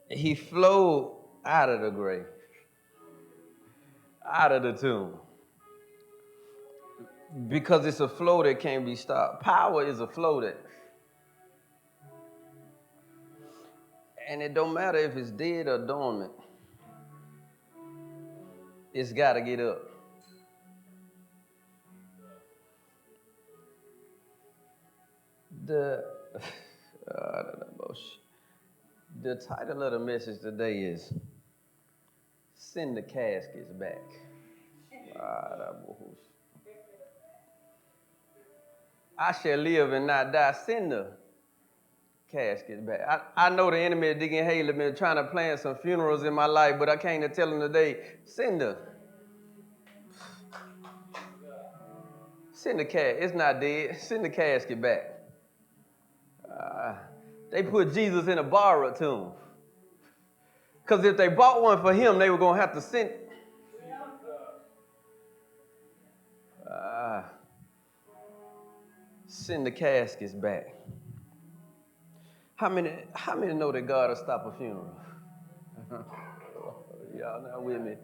He flowed out of the grave, out of the tomb, because it's a flow that can't be stopped. Power is a flow that, and it don't matter if it's dead or dormant, it's got to get up. The the title of the message today is "Send the Caskets Back." I shall live and not die. Send the caskets back. I know the enemy of Digging Haley been trying to plan some funerals in my life, but I came to tell him today, send the casket. It's not dead. Send the casket back. They put Jesus in a borrowed tomb. Because if they bought one for him, they were going to have to send the caskets back. How many know that God will stop a funeral? Y'all not with me.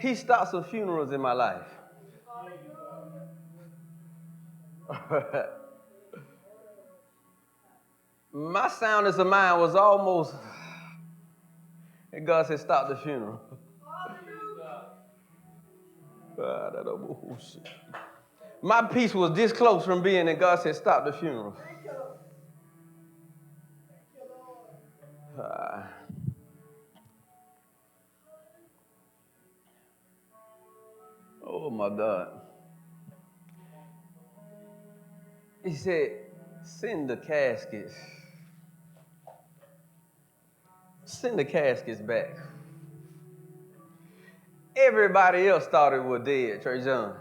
He stopped some funerals in my life. My soundness of mind was almost, and God said, stop the funeral. My peace was this close from being, and God said, stop the funeral. Oh my God. He said, send the caskets. Send the caskets back. Everybody else thought it was dead, Trey John.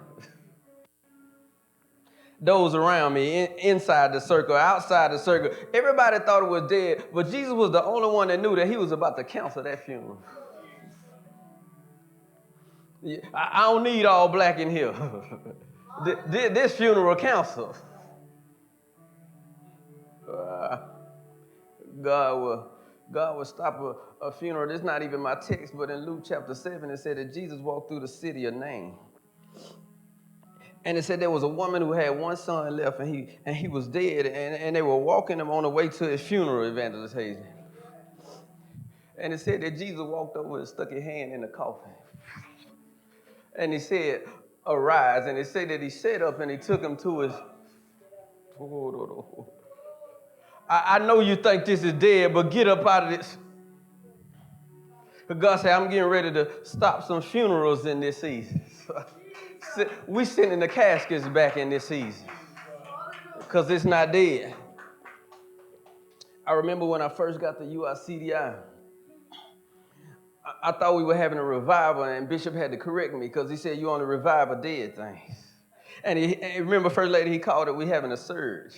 Those around me, inside the circle, outside the circle, everybody thought it was dead, but Jesus was the only one that knew that he was about to cancel that funeral. I don't need all black in here. This funeral canceled. God will stop a funeral. This is not even my text, but in Luke chapter 7, it said that Jesus walked through the city of Nain. And it said there was a woman who had one son left, and he was dead, and they were walking him on the way to his funeral, Evangelist Hayes. And it said that Jesus walked over and stuck his hand in the coffin. And he said, arise. And it said that he sat up and he took him to his... I know you think this is dead, but get up out of this. God said, I'm getting ready to stop some funerals in this season. We sending the caskets back in this season because it's not dead. I remember when I first got to UICDI, I thought we were having a revival, and Bishop had to correct me because he said, you only revive a dead things. And remember, First Lady, he called it, we having a surge.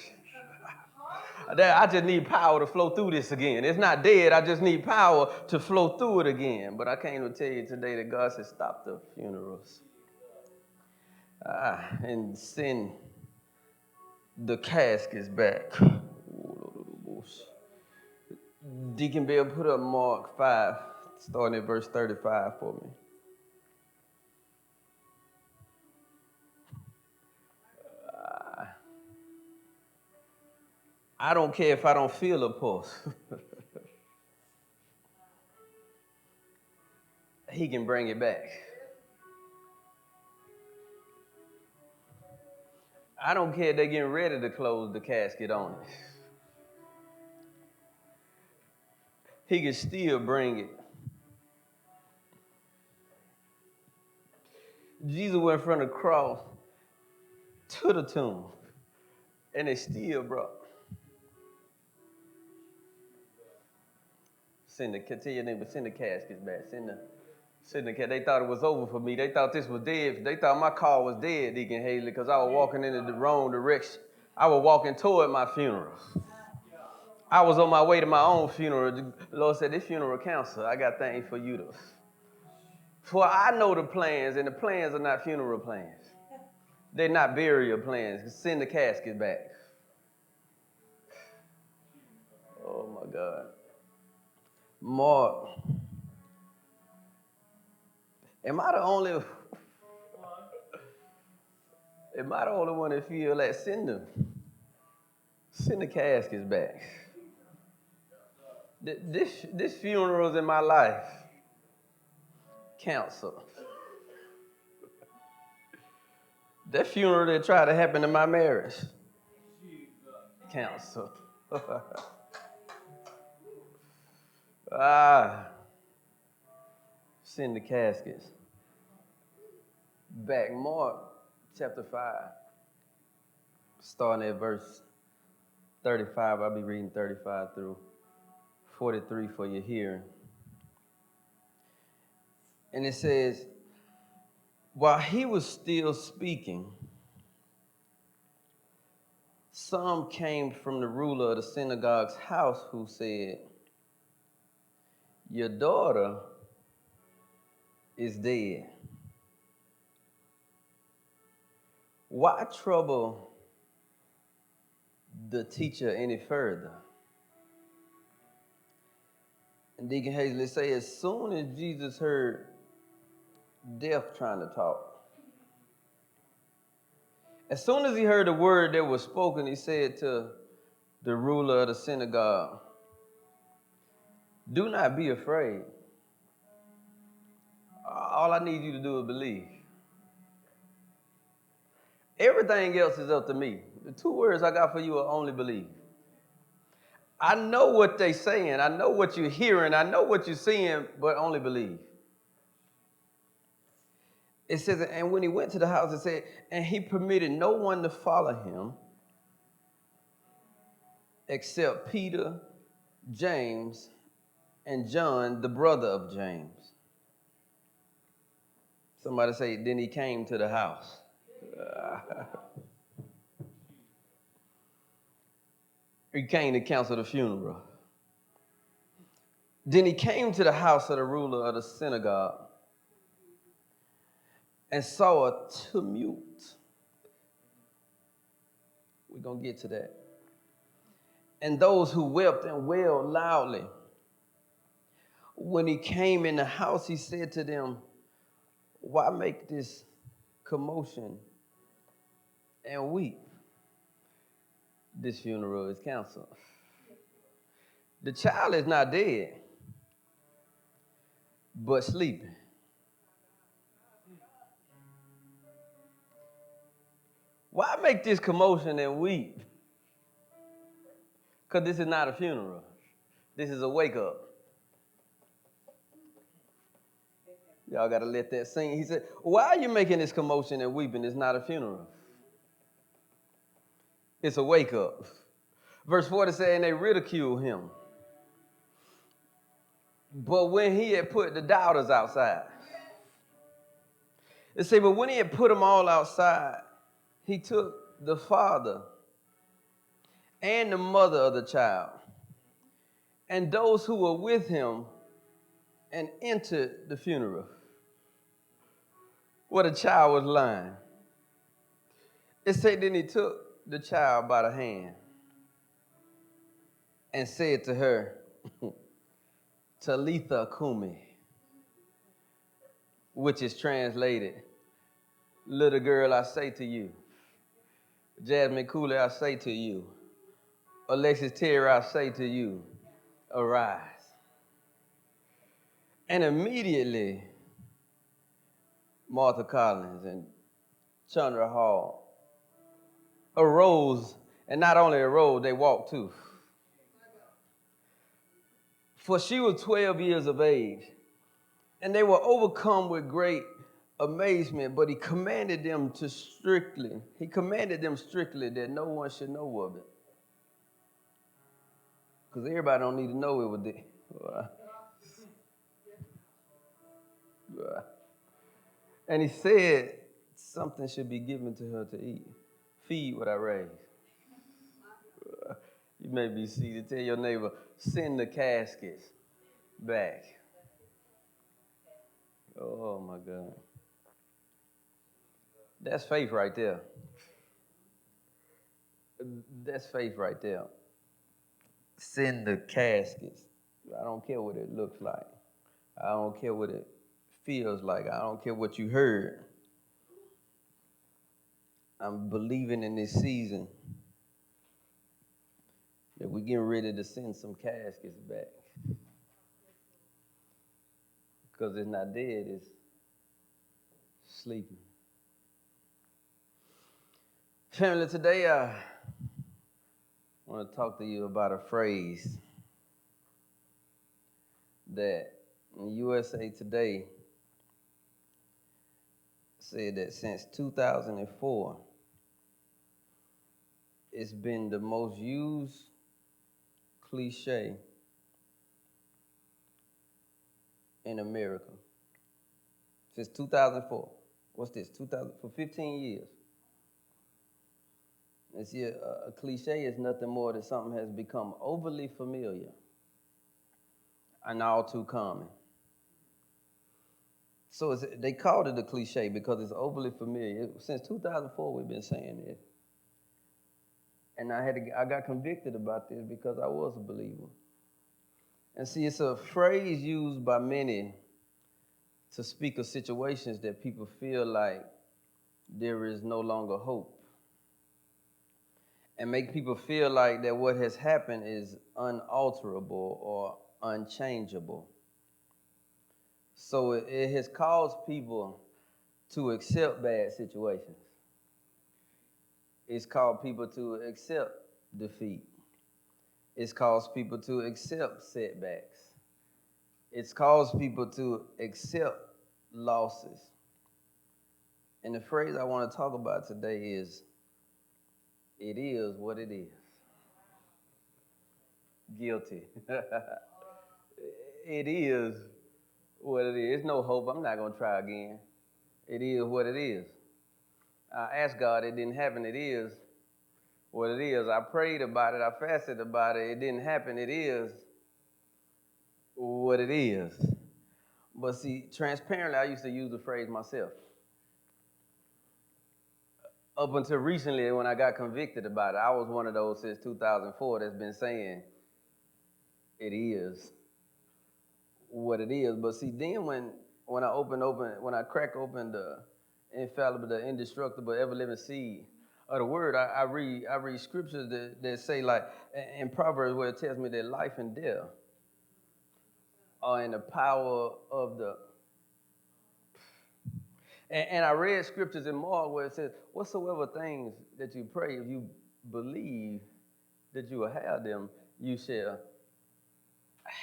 I just need power to flow through this again. It's not dead. I just need power to flow through it again. But I came to tell you today that God said, stop the funerals and send the caskets back. Deacon Bill, put up Mark 5, starting at verse 35 for me. I don't care if I don't feel a pulse. He can bring it back. I don't care if they're getting ready to close the casket on it. He can still bring it. Jesus went from the cross to the tomb, and they still brought. Tell your neighbor, send the caskets back. Send the They thought it was over for me. They thought this was dead. They thought my car was dead, Deacon Haley, because I was walking in the wrong direction. I was walking toward my funeral. I was on my way to my own funeral. The Lord said, this funeral canceled. I got things for you to. For I know the plans, and the plans are not funeral plans. They're not burial plans. Send the casket back. my God. Mark, am I the only one that feel like send the caskets back? This funeral's in my life. Cancer. That funeral that tried to happen in my marriage. Cancer. Send the caskets back. Mark chapter 5, starting at verse 35. I'll be reading 35 through 43 for your hearing. And it says, while he was still speaking, some came from the ruler of the synagogue's house who said, your daughter is dead. Why trouble the teacher any further? And Deacon Hazley say, as soon as Jesus heard death trying to talk, as soon as he heard the word that was spoken, he said to the ruler of the synagogue, do not be afraid. All I need you to do is believe. Everything else is up to me. The 2 words I got for you are only believe. I know what they're saying. I know what you're hearing. I know what you're seeing, but only believe. It says, and when he went to the house, it said, and he permitted no one to follow him except Peter, James, and John, the brother of James. Somebody say, then he came to the house. He came to cancel the funeral. Then he came to the house of the ruler of the synagogue and saw a tumult. We're going to get to that. And those who wept and wailed loudly. When he came in the house, he said to them, why make this commotion and weep? This funeral is canceled. The child is not dead, but sleeping. Why make this commotion and weep? Because this is not a funeral. This is a wake up. Y'all got to let that sink. He said, why are you making this commotion and weeping? It's not a funeral. It's a wake up. Verse 40 said, and they ridiculed him. But when he had put the doubters outside, it said, but when he had put them all outside, he took the father and the mother of the child and those who were with him and entered the funeral where the child was lying. It said, then he took the child by the hand and said to her, Talitha Kumi, which is translated, little girl, I say to you. Jasmine Cooley, I say to you. Alexis Terry, I say to you, arise. And immediately, Martha Collins and Chandra Hall arose, and not only arose, they walked too. For she was 12 years of age, and they were overcome with great amazement, but he commanded them strictly that no one should know of it. Because everybody don't need to know it was there. And he said something should be given to her to eat. Feed what I raised. You may be seated. Tell your neighbor, send the caskets back. Oh, my God. That's faith right there. That's faith right there. Send the caskets. I don't care what it looks like. I don't care what it feels like. I don't care what you heard. I'm believing in this season that we're getting ready to send some caskets back. Because it's not dead, it's sleeping. Family, today I want to talk to you about a phrase that in USA Today said that since 2004, it's been the most used cliche in America. Since 2004. What's this? 2000 for 15 years. And see, a cliche is nothing more than something has become overly familiar and all too common. So they called it a cliche because it's overly familiar. Since 2004, we've been saying it. And I got convicted about this because I was a believer. And see, it's a phrase used by many to speak of situations that people feel like there is no longer hope. And make people feel like that what has happened is unalterable or unchangeable. So it has caused people to accept bad situations. It's caused people to accept defeat. It's caused people to accept setbacks. It's caused people to accept losses. And the phrase I want to talk about today is, it is what it is. Guilty. It is what it is. There's no hope. I'm not going to try again. It is what it is. I asked God, it didn't happen. It is what it is. I prayed about it. I fasted about it. It didn't happen. It is what it is. But see, transparently, I used to use the phrase myself. Up until recently, when I got convicted about it, I was one of those since 2004 that's been saying, it is what it is. But see, then when I crack open the infallible, the indestructible, ever-living seed of the word, I read scriptures that say, like in Proverbs, where it tells me that life and death are in the power of the. And I read scriptures in Mark where it says, whatsoever things that you pray, if you believe that you will have them, you shall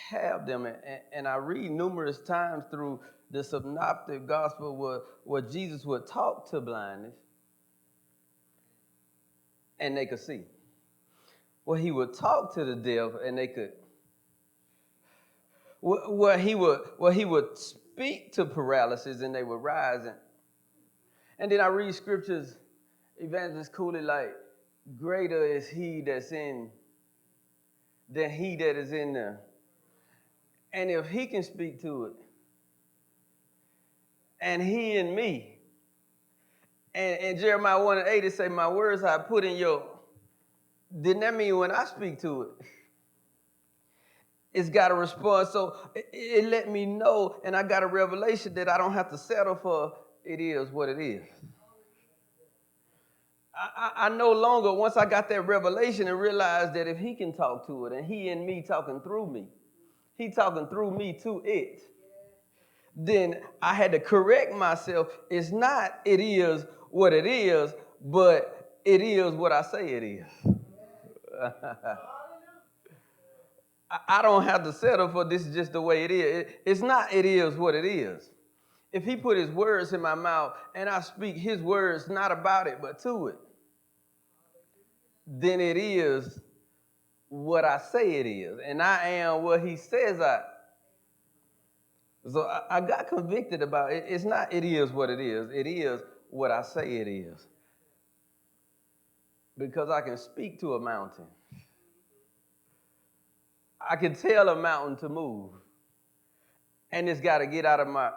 have them. And I read numerous times through the synoptic gospel where Jesus would talk to blindness and they could see. Where he would talk to the deaf and they could. Where he would speak to paralysis and they would rise. And then I read scriptures, Evangelist Cooley, like, greater is he that's in than he that is in there. And if he can speak to it, and he in me, and Jeremiah 1:8 say, my words I put in your, didn't that mean when I speak to it, it's got a response? So it let me know, and I got a revelation that I don't have to settle for it is what it is. I no longer, once I got that revelation and realized that if he can talk to it, and he and me talking through me, he talking through me to it, then I had to correct myself. It's not it is what it is, but it is what I say it is. I don't have to settle for this is just the way it is. It's not it is what it is. If he put his words in my mouth and I speak his words, not about it, but to it, then it is what I say it is. And I am what he says I. So I got convicted about it. It's not it is what it is. It is what I say it is. Because I can speak to a mountain. I can tell a mountain to move. And it's got to get out of my.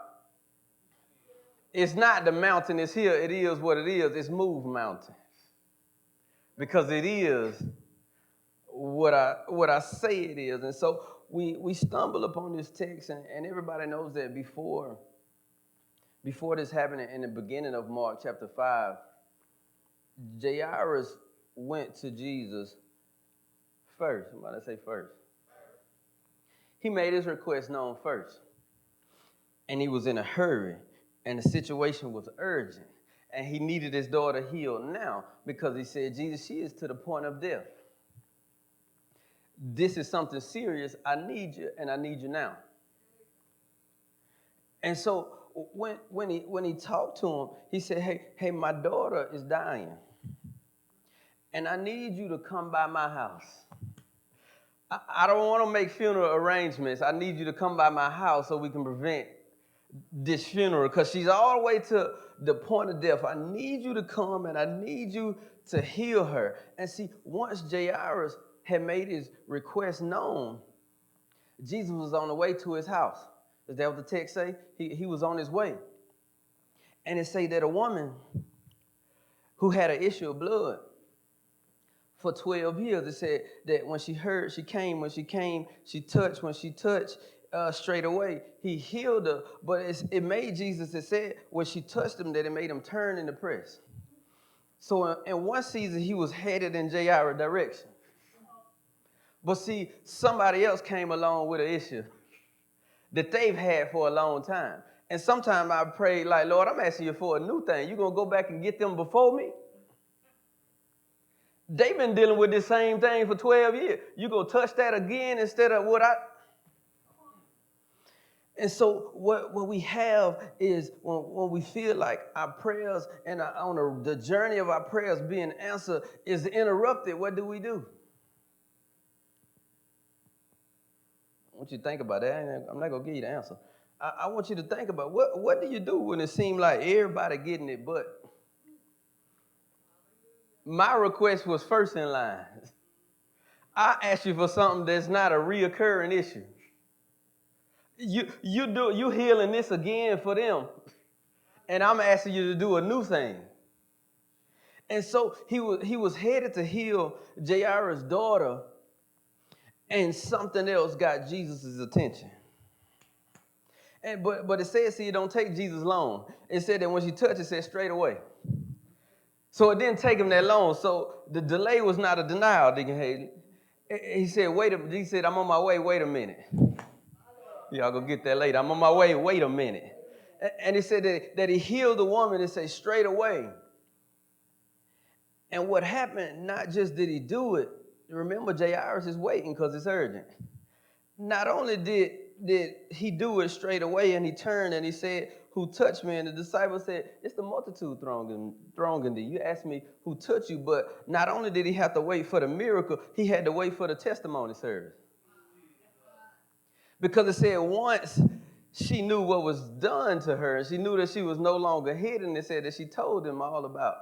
It's not the mountain is here. It is what it is. It's move mountain. Because it is what I say it is. And so we stumble upon this text, and everybody knows that before this happened in the beginning of Mark chapter 5, Jairus went to Jesus first. I'm about to say first. He made his request known first. And he was in a hurry, and the situation was urgent. And he needed his daughter healed now because he said, Jesus, she is to the point of death. This is something serious. I need you, and I need you now. And so when he talked to him, he said, hey, my daughter is dying, and I need you to come by my house. I don't want to make funeral arrangements. I need you to come by my house so we can prevent this funeral, because she's all the way to the point of death. I need you to come, and I need you to heal her. And see, once Jairus had made his request known, Jesus was on the way to his house. Is that what the text say? He was on his way. And it say that a woman who had an issue of blood for 12 years, it said that when she heard, she came. When she came, she touched. When she touched, straight away, he healed her. But it made Jesus, it said, when she touched him, that it made him turn in the press. So in one season, he was headed in Jairus' direction. But see, somebody else came along with an issue that they've had for a long time. And sometimes I pray like, Lord, I'm asking you for a new thing. You going to go back and get them before me? They've been dealing with this same thing for 12 years. You going to touch that again instead of what I... And so what we have is when we feel like our prayers and on the journey of our prayers being answered is interrupted, what do? I want you to think about that. I'm not going to give you the answer. I want you to think about what do you do when it seems like everybody getting it, but my request was first in line. I asked you for something that's not a reoccurring issue. You healing this again for them, and I'm asking you to do a new thing. And so he was headed to heal Jairus' daughter, and something else got Jesus' attention. And but it says, see, it don't take Jesus long. It said that when she touched, it said straight away. So it didn't take him that long. So the delay was not a denial, Deacon Hayden. He said, he said, I'm on my way, wait a minute. Y'all go get that later. I'm on my way, wait a minute. And he said that he healed the woman, it said straight away. And what happened, not just did he do it, remember Jairus is waiting because it's urgent. Not only did he do it straight away, and he turned and he said, who touched me? And the disciples said, it's the multitude thronging thee. You asked me who touched you, but not only did he have to wait for the miracle, he had to wait for the testimony service. Because it said once she knew what was done to her, and she knew that she was no longer hidden, it said that she told them all about it.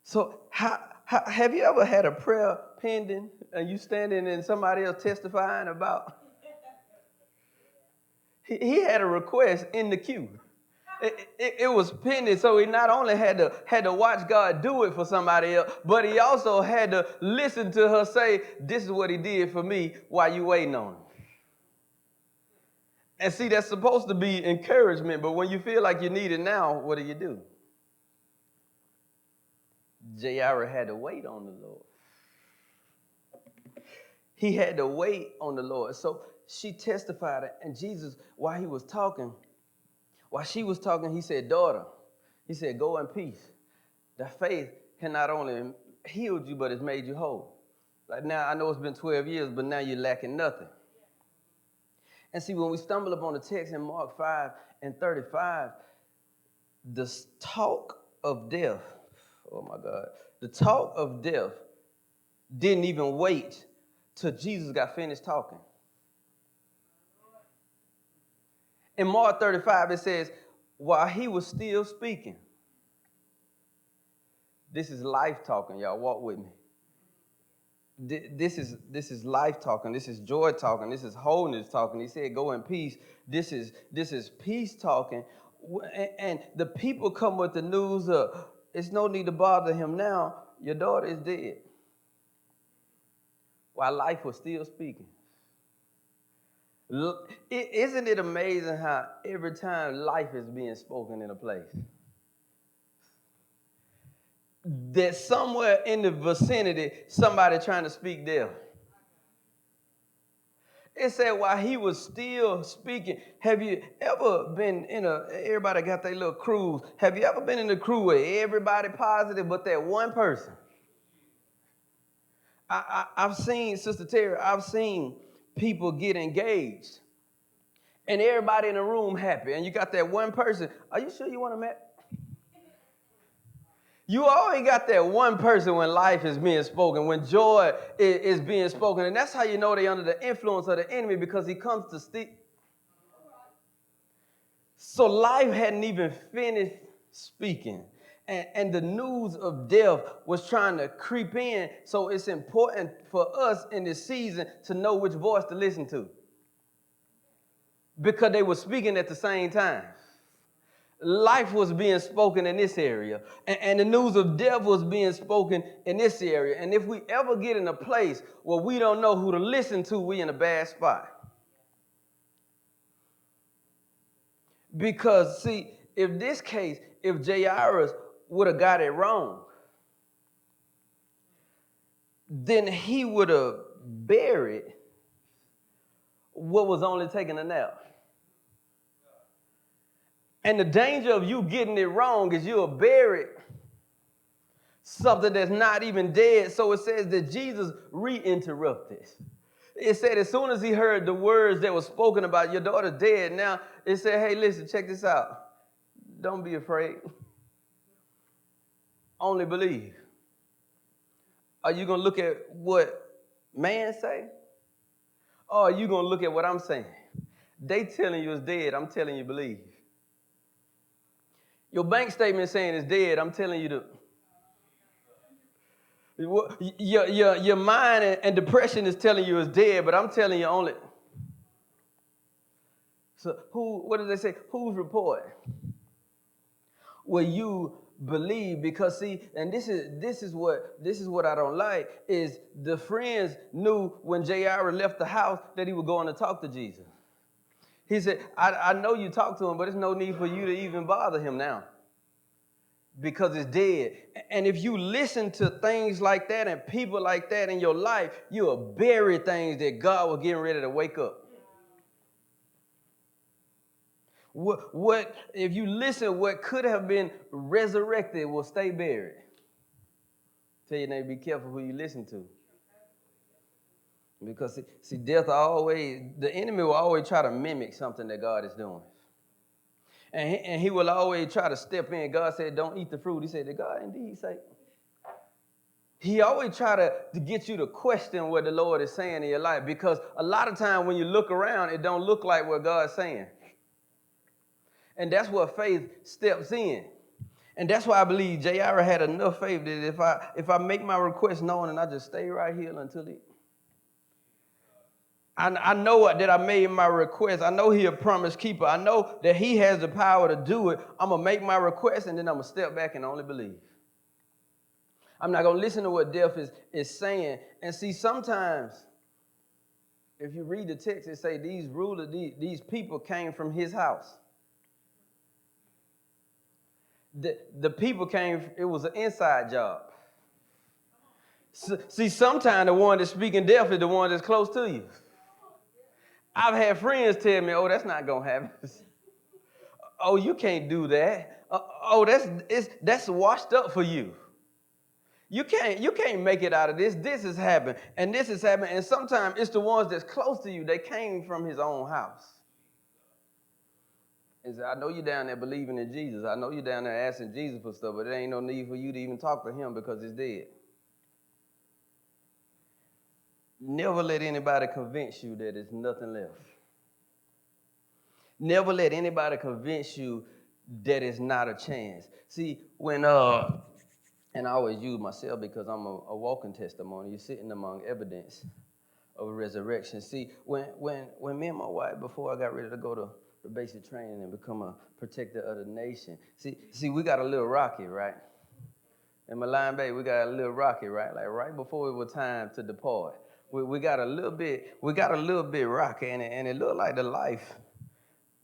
So have you ever had a prayer pending and you standing and somebody else testifying about? He had a request in the queue. It was pending, so he not only had to watch God do it for somebody else, but he also had to listen to her say, this is what he did for me while you waiting on him. And see, that's supposed to be encouragement, but when you feel like you need it now, what do? Jairus had to wait on the Lord. He had to wait on the Lord. So she testified, and Jesus, while she was talking, he said, daughter, he said, go in peace. The faith can not only healed you, but it's made you whole. Like now, I know it's been 12 years, but now you're lacking nothing. And see, when we stumble upon the text in Mark 5:35, the talk of death, oh my God, the talk of death didn't even wait till Jesus got finished talking. In Mark 35, it says, while he was still speaking, this is life talking, y'all, walk with me. This is life talking. This is joy talking. This is wholeness talking. He said, go in peace. This is peace talking. And the people come with the news of, it's no need to bother him now. Your daughter is dead. while life was still speaking. Isn't it amazing how every time life is being spoken in a place, that somewhere in the vicinity, somebody trying to speak death? It said while he was still speaking, have you ever been everybody got their little cruise. Have you ever been in a cruise where everybody positive but that one person? I've seen, Sister Terry, I've seen people get engaged and everybody in the room happy. And you got that one person, are you sure you want to marry? You always got that one person when life is being spoken, when joy is being spoken. And that's how you know they're under the influence of the enemy, because he comes to steal. So life hadn't even finished speaking. And the news of death was trying to creep in. So it's important for us in this season to know which voice to listen to, because they were speaking at the same time. Life was being spoken in this area, and the news of death was being spoken in this area. And if we ever get in a place where we don't know who to listen to, we in a bad spot. Because, see, if Jairus would have got it wrong, then he would have buried what was only taking a nap. And the danger of you getting it wrong is you'll bury something that's not even dead. So it says that Jesus re-interrupted. It said as soon as he heard the words that were spoken about your daughter dead, now it said, hey, listen, check this out. Don't be afraid. Only believe. Are you going to look at what man say? Or are you going to look at what I'm saying? They telling you it's dead. I'm telling you believe. Your bank statement saying it's dead. I'm telling you to. Your mind and depression is telling you it's dead, but I'm telling you only. So what do they say? Whose report will you believe? Because see, and this is what I don't like, is the friends knew when Jairus left the house that he was going to talk to Jesus. He said, I know you talked to him, but there's no need for you to even bother him now, because it's dead. And if you listen to things like that and people like that in your life, you'll bury things that God was getting ready to wake up. What if you listen, what could have been resurrected will stay buried. Tell your neighbor, be careful who you listen to. Because see, the enemy will always try to mimic something that God is doing. And he will always try to step in. God said, don't eat the fruit. He said, did God indeed say? He always try to get you to question what the Lord is saying in your life. Because a lot of times when you look around, it don't look like what God's saying. And that's where faith steps in. And that's why I believe Jairus had enough faith that if I make my request known and I just stay right here until I know that I made my request. I know he a promise keeper. I know that he has the power to do it. I'm going to make my request, and then I'm going to step back and only believe. I'm not going to listen to what death is saying. And see, sometimes, if you read the text, it say these rulers, these people came from his house. The people came, it was an inside job. See, sometimes the one that's speaking death is the one that's close to you. I've had friends tell me, oh, that's not going to happen. Oh, you can't do that. Oh, that's washed up for you. You can't make it out of this. This has happened, and this has happened. And sometimes it's the ones that's close to you. They came from his own house. And say, I know you're down there believing in Jesus. I know you're down there asking Jesus for stuff, but there ain't no need for you to even talk to him because it's dead. Never let anybody convince you that there's nothing left. Never let anybody convince you that it's not a chance. See, when and I always use myself because I'm a walking testimony. You're sitting among evidence of a resurrection. See, when me and my wife, before I got ready to go to the basic training and become a protector of the nation, see, we got a little rocky, right? In my line, baby, we got a little rocky, right? Like right before it was time to depart. We got a little bit rocky, and it looked like the life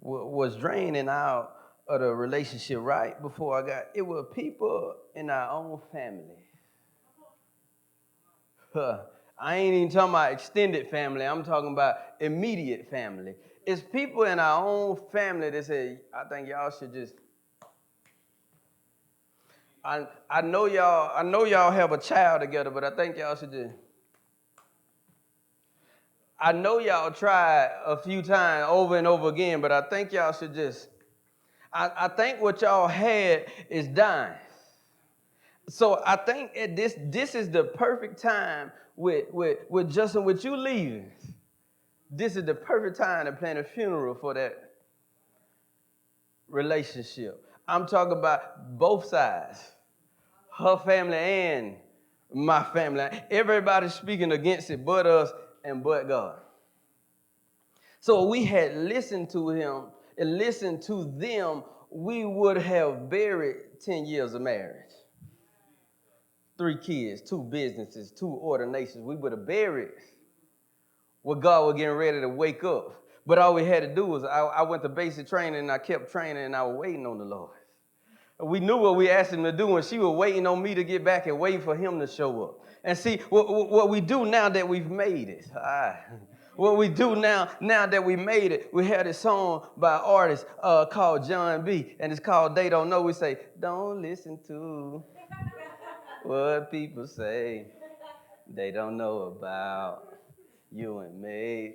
was draining out of the relationship right before I got. It were people in our own family. Huh. I ain't even talking about extended family. I'm talking about immediate family. It's people in our own family that say, I think y'all should just. I know y'all have a child together, but I think y'all should just. I know y'all tried a few times over and over again, but I think y'all should just. I think what y'all had is dying. So I think this is the perfect time with Justin, with you leaving. This is the perfect time to plan a funeral for that relationship. I'm talking about both sides, her family and my family. Everybody's speaking against it but us and but God. So we had listened to him and listened to them, we would have buried 10 years of marriage. 3 kids, 2 businesses, 2 ordinations. We would have buried what God was getting ready to wake up. But all we had to do was, I went to basic training and I kept training and I was waiting on the Lord. We knew what we asked him to do, and she was waiting on me to get back and waiting for him to show up. And see, what we do now that we've made it. What we do now that we made it, we had a song by an artist called John B., and it's called They Don't Know. We say, don't listen to what people say. They don't know about you and me.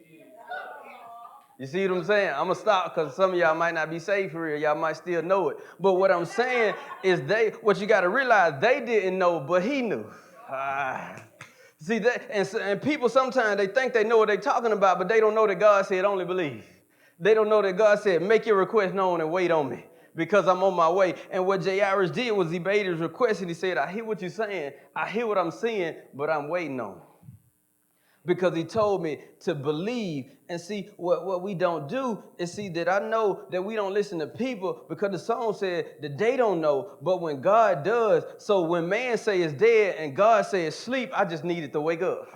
You see what I'm saying? I'm going to stop because some of y'all might not be saved for real. Y'all might still know it. But what I'm saying is what you got to realize, they didn't know, but he knew. See, that, and people sometimes, they think they know what they're talking about, but they don't know that God said, only believe. They don't know that God said, make your request known and wait on me because I'm on my way. And what Jairus did was he made his request and he said, I hear what you're saying. I hear what I'm seeing, but I'm waiting on it. Because he told me to believe. And see, what we don't do is see that I know that we don't listen to people because the song said that they don't know, but when God does, so when man say it's dead and God say it's sleep, I just needed to wake up.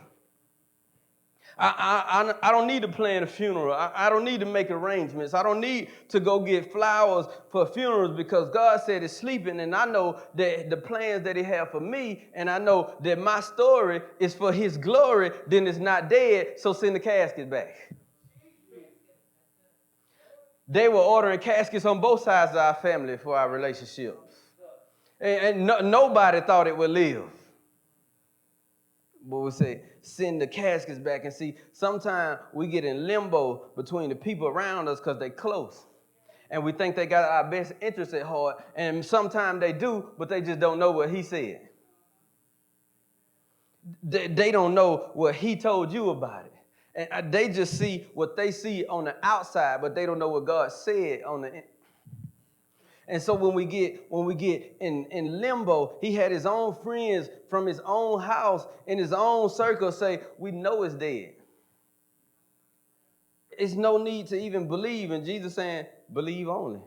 I don't need to plan a funeral. I don't need to make arrangements. I don't need to go get flowers for funerals because God said it's sleeping, and I know that the plans that he have for me, and I know that my story is for his glory, then it's not dead, so send the casket back. They were ordering caskets on both sides of our family for our relationship. And nobody thought it would live. But we say, send the caskets back. And see, sometimes we get in limbo between the people around us because they're close. And we think they got our best interests at heart. And sometimes they do, but they just don't know what he said. They don't know what he told you about it. And they just see what they see on the outside, but they don't know what God said on the inside. And so when we get in limbo, he had his own friends from his own house in his own circle say, we know it's dead. It's no need to even believe. And Jesus saying, believe only.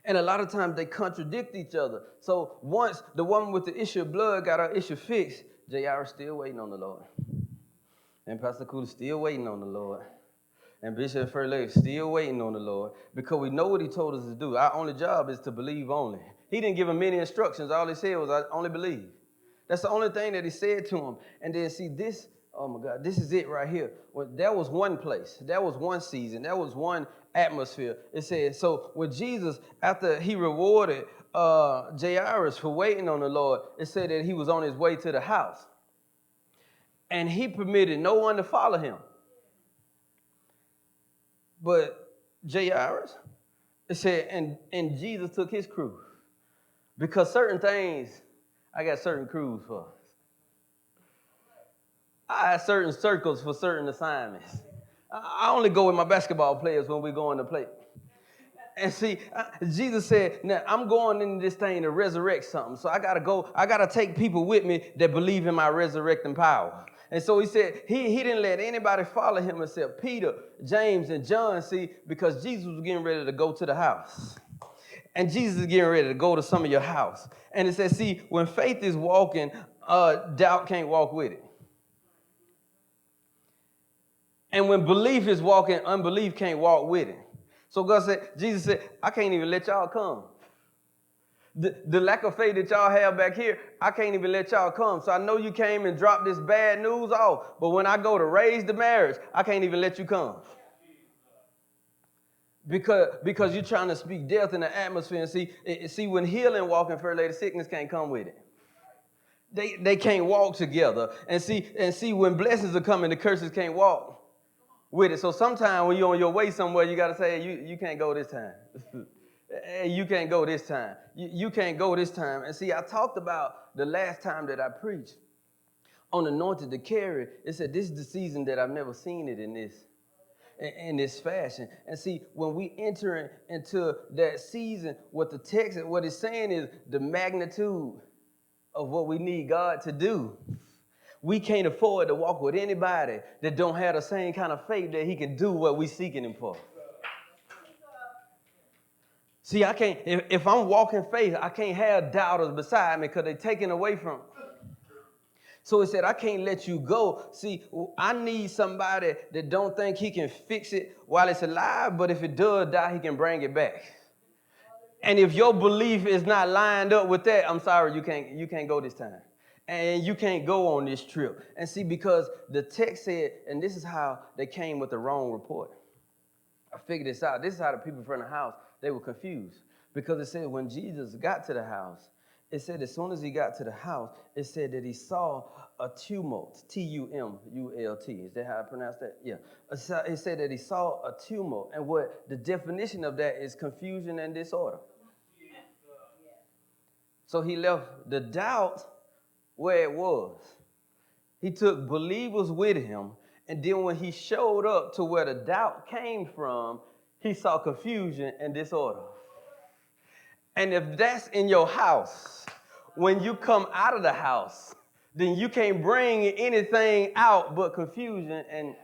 And a lot of times they contradict each other. So once the woman with the issue of blood got her issue fixed, Jairus still waiting on the Lord. And Pastor Cooley still waiting on the Lord. And Bishop Furley still waiting on the Lord because we know what he told us to do. Our only job is to believe only. He didn't give him many instructions. All he said was, I only believe. That's the only thing that he said to him. And then see this, oh my God, this is it right here. Well, that was one place. That was one season. That was one atmosphere. It said, so when Jesus, after he rewarded Jairus for waiting on the Lord, it said that he was on his way to the house. And he permitted no one to follow him. But Jairus, it said, and Jesus took his crew. Because certain things, I got certain crews for. I have certain circles for certain assignments. I only go with my basketball players when we're going to play. And see, Jesus said, now I'm going into this thing to resurrect something. So I got to take people with me that believe in my resurrecting power. And so he said he didn't let anybody follow him except Peter, James, and John, see, because Jesus was getting ready to go to the house. And Jesus is getting ready to go to some of your house. And it says, see, when faith is walking, doubt can't walk with it. And when belief is walking, unbelief can't walk with it. So Jesus said, I can't even let y'all come. The lack of faith that y'all have back here, I can't even let y'all come. So I know you came and dropped this bad news off, but when I go to raise the marriage, I can't even let you come. Because you're trying to speak death in the atmosphere. And see, when healing walking first, lady, sickness can't come with it. They can't walk together. And see, when blessings are coming, the curses can't walk with it. So sometimes when you're on your way somewhere, you got to say, you can't go this time. Hey, you can't go this time. You can't go this time. And see, I talked about the last time that I preached on Anointed to Carry. It said, this is the season that I've never seen it in this fashion. And see, when we enter into that season, what it's saying is the magnitude of what we need God to do. We can't afford to walk with anybody that don't have the same kind of faith that he can do what we're seeking him for. See, I can't, if I'm walking faith, I can't have doubters beside me because they're taken away from me. So it said, I can't let you go. See, I need somebody that don't think he can fix it while it's alive, but if it does die, he can bring it back. And if your belief is not lined up with that, I'm sorry, you can't go this time. And you can't go on this trip. And see, because the text said, and this is how they came with the wrong report. I figured this out. This is how the people in front of the house, they were confused. Because it said when Jesus got to the house, it said as soon as he got to the house, it said that he saw a tumult, T-U-M-U-L-T. Is that how I pronounce that? Yeah. It said that he saw a tumult. And what the definition of that is confusion and disorder. So he left the doubt where it was. He took believers with him. And then when he showed up to where the doubt came from, he saw confusion and disorder. And if that's in your house, when you come out of the house, then you can't bring anything out but confusion. And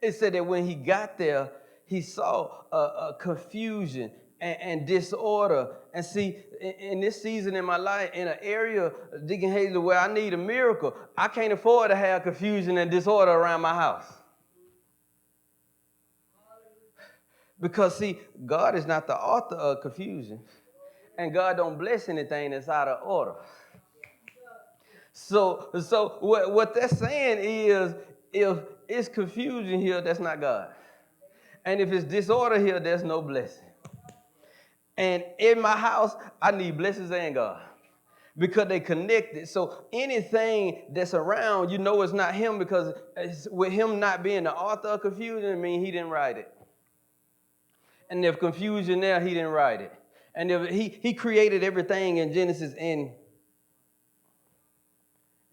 it said that when he got there, he saw a confusion and disorder. And see, in this season in my life, in an area, Deacon Haley, where I need a miracle, I can't afford to have confusion and disorder around my house. Because, see, God is not the author of confusion. And God don't bless anything that's out of order. So what that's saying is, if it's confusion here, that's not God. And if it's disorder here, there's no blessing. And in my house, I need blessings and God. Because they connected. So anything that's around, you know it's not him, because with him not being the author of confusion, I mean he didn't write it. And if confusion there, he didn't write it. And if he created everything in Genesis, and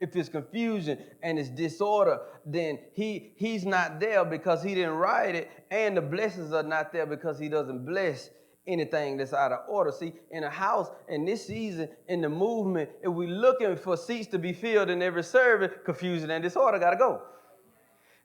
if it's confusion and it's disorder, then he's not there because he didn't write it, and the blessings are not there because he doesn't bless anything that's out of order. See, in a house, in this season, in the movement, if we're looking for seats to be filled in every service, confusion and disorder got to go.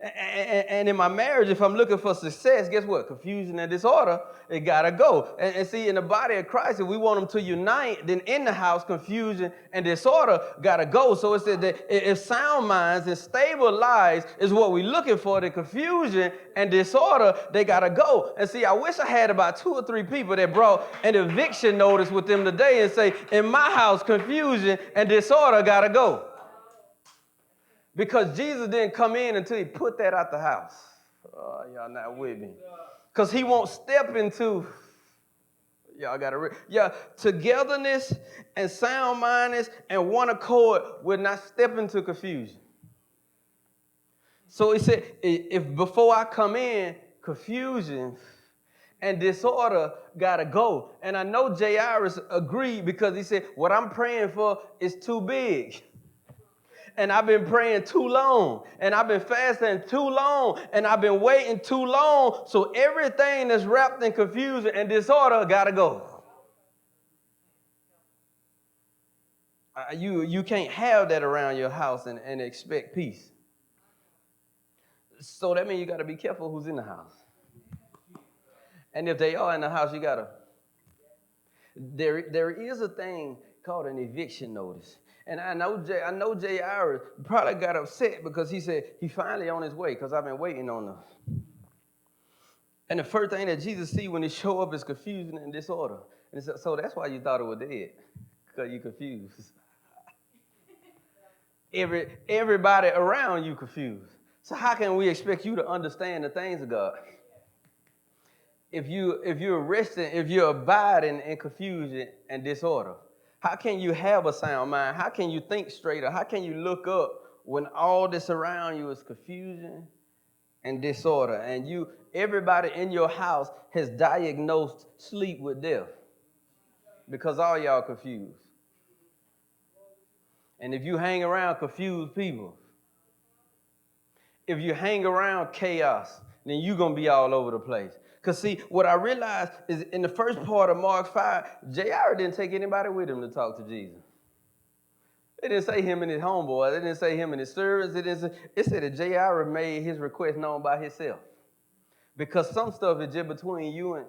And in my marriage, if I'm looking for success, guess what? Confusion and disorder, it got to go. And see, in the body of Christ, if we want them to unite, then in the house, confusion and disorder got to go. So it said that if sound minds and stable lives is what we're looking for, then confusion and disorder, they got to go. And see, I wish I had about 2 or 3 people that brought an eviction notice with them today and say, in my house, confusion and disorder got to go. Because Jesus didn't come in until he put that out the house. Oh, y'all not with me. Because he won't step into, y'all got to, togetherness and sound-mindedness and one accord will not step into confusion. So he said, if before I come in, confusion and disorder got to go. And I know Jairus agreed, because he said, what I'm praying for is too big. And I've been praying too long, and I've been fasting too long, and I've been waiting too long. So everything that's wrapped in confusion and disorder got to go. You can't have that around your house and expect peace. So that means you got to be careful who's in the house. And if they are in the house, you got to. There is a thing called an eviction notice. And I know Jay Iris probably got upset because he said he finally on his way because I've been waiting on him. And the first thing that Jesus see when he show up is confusion and disorder. And so that's why you thought it was dead, because you confused. Everybody around you confused. So how can we expect you to understand the things of God? If you're resting, if you're abiding in confusion and disorder, how can you have a sound mind? How can you think straighter? How can you look up when all this around you is confusion and disorder? And everybody in your house has diagnosed sleep with death because all y'all confused. And if you hang around confused people, if you hang around chaos, then you're going to be all over the place. Because see, what I realized is in the first part of Mark 5, J.R. didn't take anybody with him to talk to Jesus. It didn't say him and his homeboy. It didn't say him and his servants. It said that J.R. made his request known by himself. Because some stuff is just between you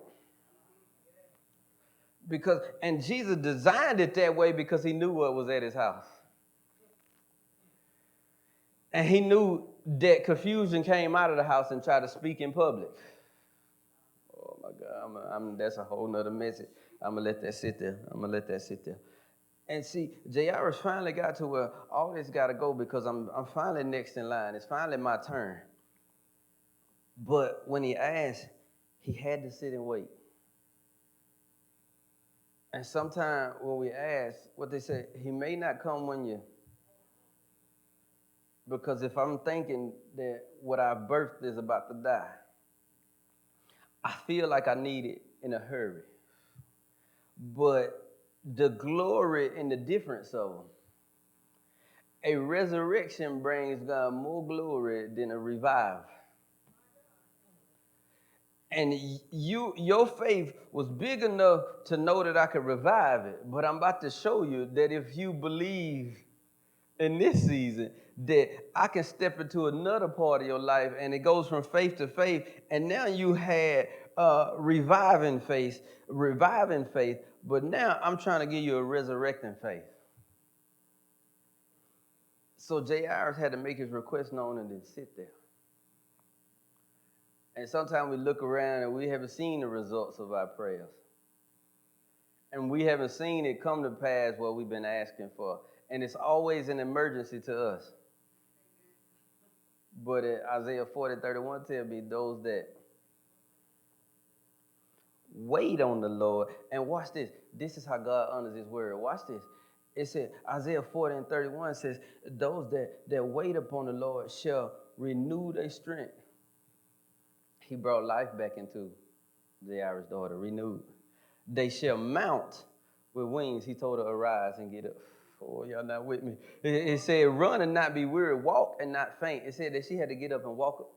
and Jesus designed it that way because he knew what was at his house. And he knew that confusion came out of the house and tried to speak in public. Oh my God, that's a whole nother message. I'm going to let that sit there. And see, Jairus finally got to where all this got to go because I'm finally next in line. It's finally my turn. But when he asked, he had to sit and wait. And sometimes when we ask, what they say, he may not come when you... Because if I'm thinking that what I've birthed is about to die, I feel like I need it in a hurry. But the glory and the difference of them, a resurrection brings God more glory than a revival. And your faith was big enough to know that I could revive it. But I'm about to show you that if you believe in this season, that I can step into another part of your life, and it goes from faith to faith, and now you had reviving faith, but now I'm trying to give you a resurrecting faith. So Jairus had to make his request known and then sit there. And sometimes we look around and we haven't seen the results of our prayers. And we haven't seen it come to pass what we've been asking for. And it's always an emergency to us. But Isaiah 40:31 tells me those that wait on the Lord. And watch this. This is how God honors his word. Watch this. It said, Isaiah 40:31 says, those that wait upon the Lord shall renew their strength. He brought life back into Jairus' daughter, renewed. They shall mount with wings. He told her, arise and get up. Oh, y'all not with me. It said, run and not be weary, walk and not faint. It said that she had to get up and walk up.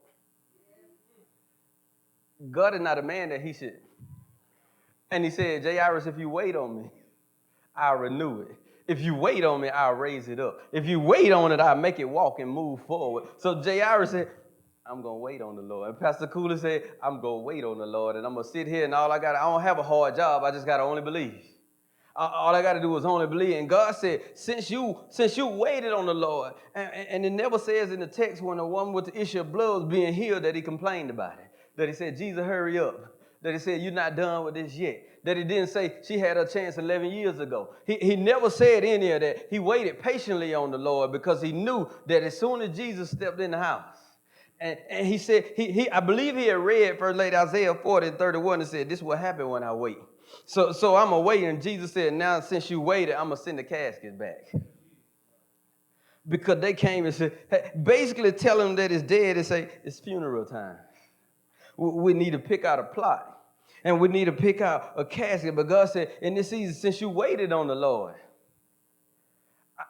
God is not a man that he should. And he said, Jairus, if you wait on me, I'll renew it. If you wait on me, I'll raise it up. If you wait on it, I'll make it walk and move forward. So Jairus said, I'm going to wait on the Lord. And Pastor Cooley said, I'm going to wait on the Lord. And I'm going to sit here and I don't have a hard job. I just got to only believe. All I got to do is only believe. And God said, since you waited on the Lord, and it never says in the text when the woman with the issue of blood was being healed that he complained about it. That he said, Jesus, hurry up. That he said, you're not done with this yet. That he didn't say she had her chance 11 years ago. He never said any of that. He waited patiently on the Lord because he knew that as soon as Jesus stepped in the house, and he said, I believe he had read First Lady Isaiah 40:31 and said, this will happen when I wait. So I'm going to wait. And Jesus said, now since you waited, I'm going to send the caskets back. Because they came and said, hey, basically tell him that it's dead and say, it's funeral time. We need to pick out a plot. And we need to pick out a casket. But God said, in this season, since you waited on the Lord,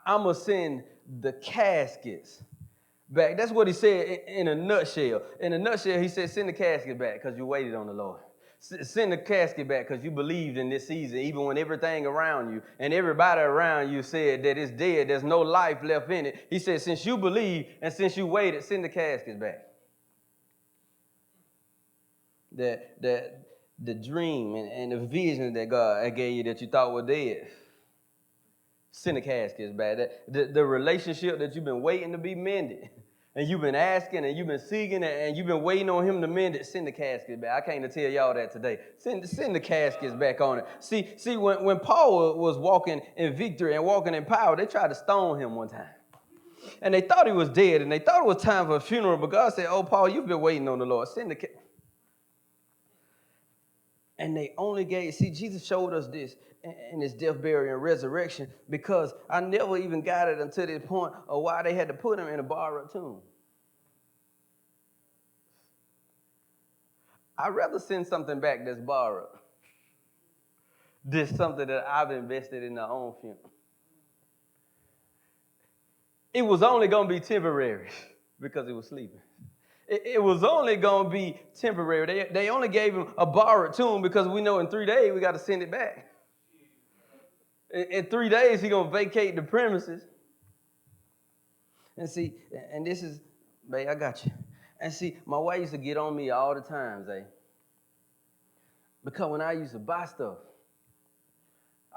I'm going to send the caskets back. That's what he said in a nutshell. In a nutshell, he said, send the casket back because you waited on the Lord. Send the casket back because you believed in this season, even when everything around you and everybody around you said that it's dead, there's no life left in it. He said, since you believe and since you waited, send the caskets back. The dream and the vision that God gave you that you thought were dead, Send the caskets back. The relationship that you've been waiting to be mended. And you've been asking and you've been seeking and you've been waiting on him to mend it. Send the casket back. I came to tell y'all that today. Send the caskets back on it. See, when Paul was walking in victory and walking in power, they tried to stone him one time. And they thought he was dead and they thought it was time for a funeral. But God said, oh, Paul, you've been waiting on the Lord. Send the caskets. And they only gave, see, Jesus showed us this in his death, burial, and resurrection because I never even got it until this point of why they had to put him in a borrowed tomb. I'd rather send something back that's borrowed than something that I've invested in my own funeral. It was only going to be temporary because he was sleeping. It was only going to be temporary. They only gave him a borrowed tomb because we know in 3 days we got to send it back. In 3 days he's going to vacate the premises. And see, and this is, babe, I got you. And see, my wife used to get on me all the time, Zay. Because when I used to buy stuff,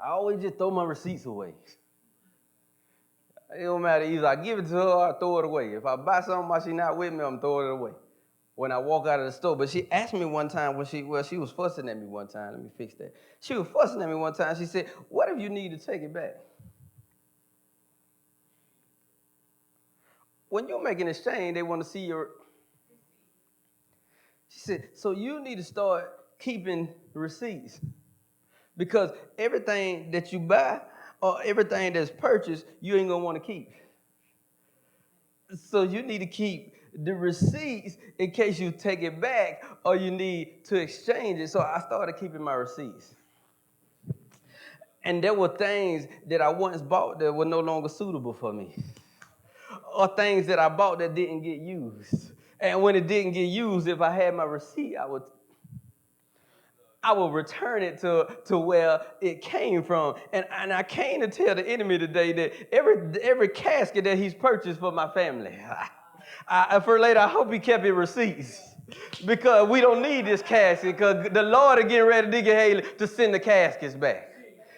I always just throw my receipts away. It don't matter. Either I give it to her or I throw it away. If I buy something while she's not with me, I'm throwing it away when I walk out of the store. But she asked me one time when she was fussing at me one time. Let me fix that. She was fussing at me one time. She said, what if you need to take it back? When you make an exchange, they want to see your... She said, so you need to start keeping receipts. Because everything that you buy or everything that's purchased, you ain't going to want to keep. So you need to keep the receipts in case you take it back or you need to exchange it. So I started keeping my receipts. And there were things that I once bought that were no longer suitable for me. Or things that I bought that didn't get used. And when it didn't get used, if I had my receipt, I would return it to where it came from. And I came to tell the enemy today that every casket that he's purchased for my family, for later, I hope he kept his receipts. Because we don't need this casket, because the Lord is getting ready to send the caskets back.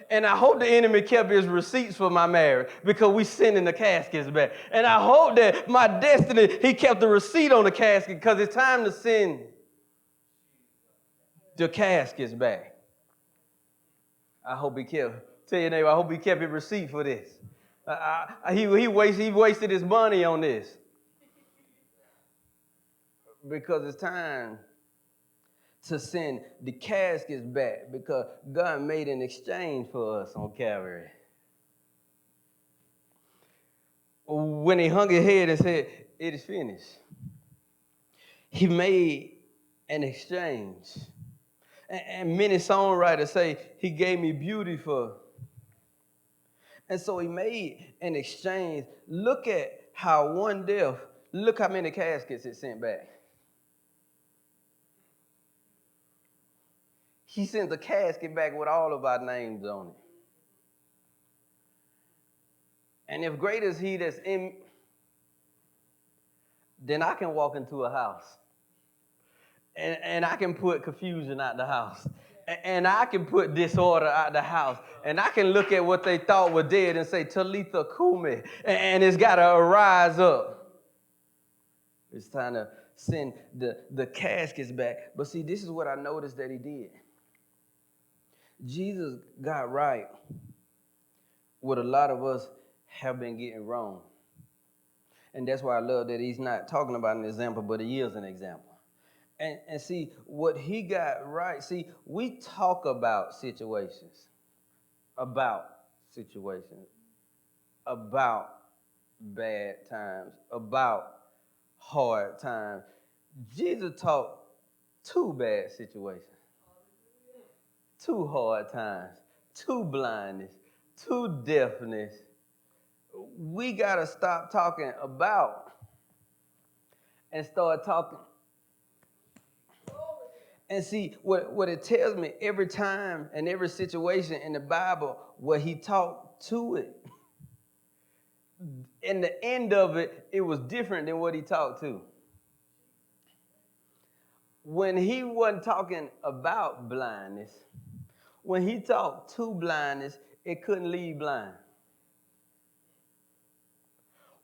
And I hope the enemy kept his receipts for my marriage because we sending the caskets back. And I hope that my destiny, he kept the receipt on the casket because it's time to send the caskets back. I hope he kept. Tell your neighbor, I hope he kept his receipt for this. He wasted his money on this. Because it's time to send the caskets back because God made an exchange for us on Calvary. When he hung his head and said, it is finished, he made an exchange. And many songwriters say he gave me beauty for. And so he made an exchange. Look at how one death, look how many caskets it sent back. He sent the casket back with all of our names on it. And if greater is he that's in, then I can walk into a house. And I can put confusion out the house. And I can put disorder out the house. And I can look at what they thought were dead and say, Talitha Kumi. And it's got to arise up. It's time to send the caskets back. But see, this is what I noticed that he did. Jesus got right what a lot of us have been getting wrong. And that's why I love that he's not talking about an example, but he is an example. And see, what he got right, see, we talk about situations, about bad times, about hard times. Jesus taught 2 bad situations. 2 hard times, 2 blindness, 2 deafness. We got to stop talking about and start talking. And see, what it tells me every time and every situation in the Bible where he talked to it, in the end of it, it was different than what he talked to. When he wasn't talking about blindness, when he talked to blindness, it couldn't leave blind.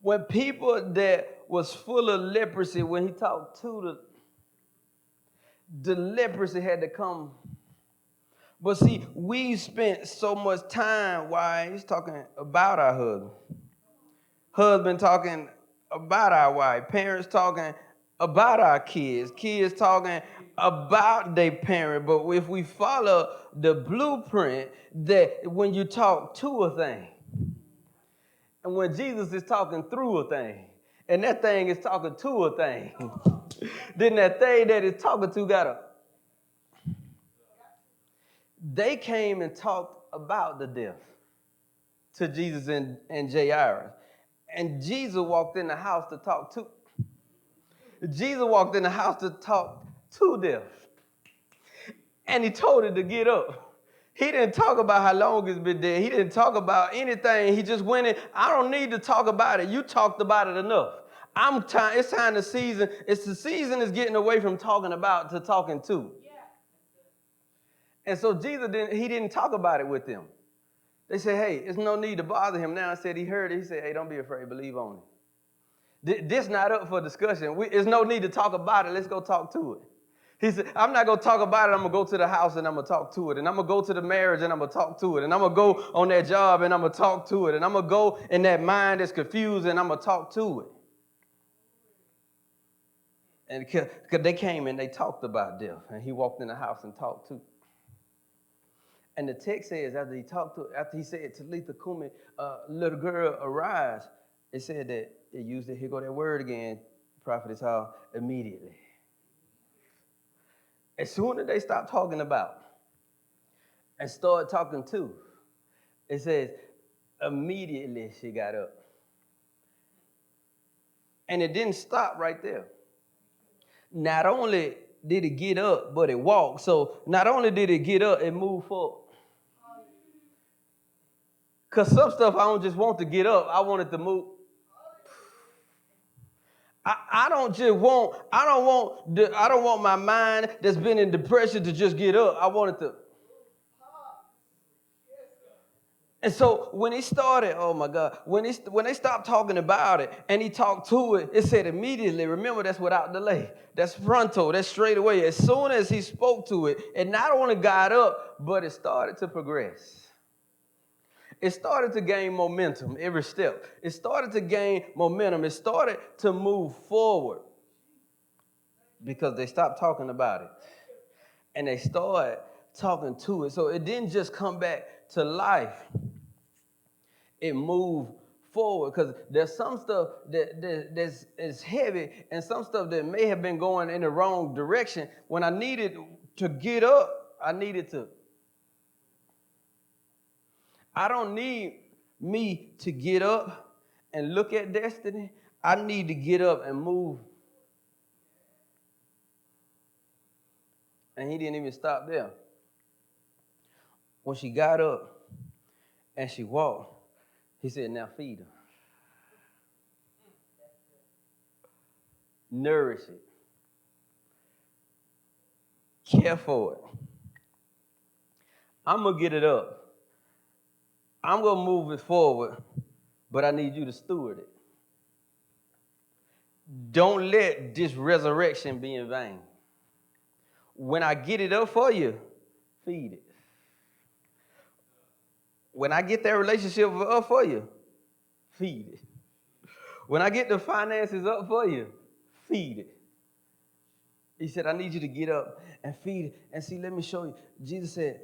When people that was full of leprosy, when he talked to the leprosy had to come. But see, we spent so much time while he's talking about our husband talking about our wife, parents talking about our kids talking about their parent. But if we follow the blueprint that when you talk to a thing, and when Jesus is talking through a thing, and that thing is talking to a thing, then that thing that is talking to got a. They came and talked about the death to Jesus and Jairus. And Jesus walked in the house to talk to. Jesus walked in the house to talk to them. And he told her to get up. He didn't talk about how long it's been dead. He didn't talk about anything. He just went in. I don't need to talk about it. You talked about it enough. It's time to season. It's the season is getting away from talking about to talking to. Yeah. And so Jesus didn't talk about it with them. They said, hey, there's no need to bother him now. I said he heard it. He said, hey, don't be afraid. Believe on it. This not up for discussion. There's no need to talk about it. Let's go talk to it. He said, I'm not going to talk about it. I'm going to go to the house and I'm going to talk to it. And I'm going to go to the marriage and I'm going to talk to it. And I'm going to go on that job and I'm going to talk to it. And I'm going to go in that mind that's confused and I'm going to talk to it. And because they came and they talked about death. And he walked in the house and talked to it. And the text says after he said, Talitha Kumi, little girl, arise. It said that it used it. Here go that word again, prophetess Hall, immediately. As soon as they stopped talking about and started talking to, it says, immediately she got up. And it didn't stop right there. Not only did it get up, but it walked. So not only did it get up, it moved forward. Because some stuff I don't just want to get up, I want it to move. I don't want my mind that's been in depression to just get up. I want it to. And so when he started, oh my God, when they stopped talking about it and he talked to it, it said immediately. Remember, that's without delay. That's frontal. That's straight away. As soon as he spoke to it, it not only got up, but it started to progress. It started to gain momentum every step. It started to gain momentum. It started to move forward because they stopped talking about it. And they started talking to it. So it didn't just come back to life. It moved forward because there's some stuff that's heavy and some stuff that may have been going in the wrong direction. When I needed to get up, I needed to. I don't need me to get up and look at destiny. I need to get up and move. And he didn't even stop there. When she got up and she walked, he said, now feed her. Nourish it. Care for it. I'm going to get it up. I'm going to move it forward, but I need you to steward it. Don't let this resurrection be in vain. When I get it up for you, feed it. When I get that relationship up for you, feed it. When I get the finances up for you, feed it. He said, I need you to get up and feed it. And see, let me show you. Jesus said,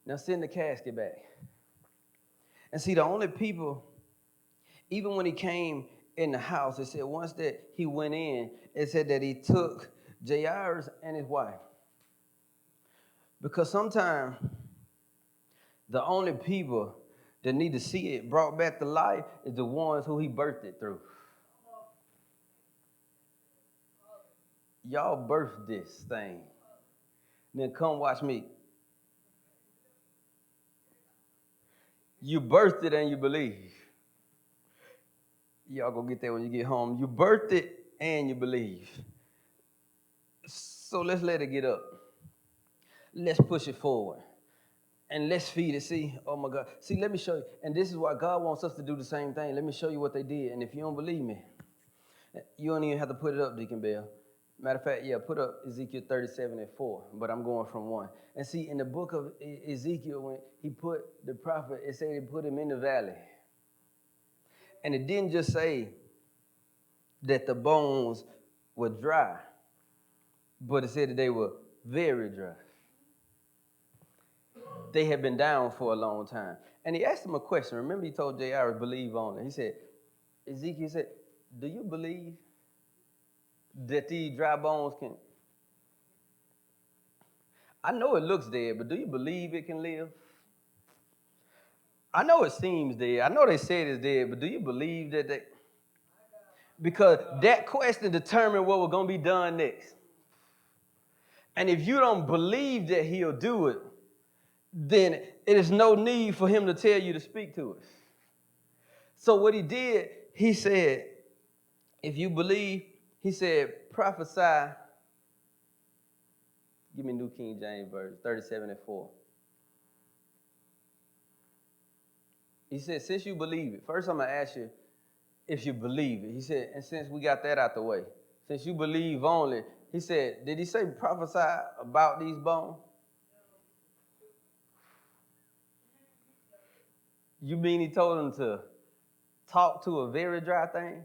now send the casket back. And see, the only people, even when he came in the house, it said once that he went in, it said that he took Jairus and his wife. Because sometimes the only people that need to see it brought back to life is the ones who he birthed it through. Y'all birthed this thing. Then come watch me. You birthed it and you believe. Y'all go get that when you get home. You birthed it and you believe. So let's let it get up. Let's push it forward. and let's feed it. See, oh my God. See, let me show you. And this is why God wants us to do the same thing. Let me show you what they did. And if you don't believe me, you don't even have to put it up, Deacon Bell. Matter of fact, yeah, put up Ezekiel 37:4, but I'm going from 1. And see, in the book of Ezekiel, when he put the prophet, it said he put him in the valley. And it didn't just say that the bones were dry, but it said that they were very dry. They had been down for a long time. And he asked him a question. Remember, he told J.R. believe on it. He said, Ezekiel said, do you believe that these dry bones can? I know it looks dead, but do you believe it can live? I know it seems dead. I know they said it's dead, but do you believe that they? Because that question determined what was going to be done next. And if you don't believe that he'll do it, then it is no need for him to tell you to speak to us. So what he did, he said, if you believe, he said, prophesy. Give me New King James Version, 37:4. He said, since you believe it, first I'm going to ask you if you believe it. He said, and since we got that out the way, since you believe only, he said, did he say prophesy about these bones? You mean he told him to talk to a very dry thing?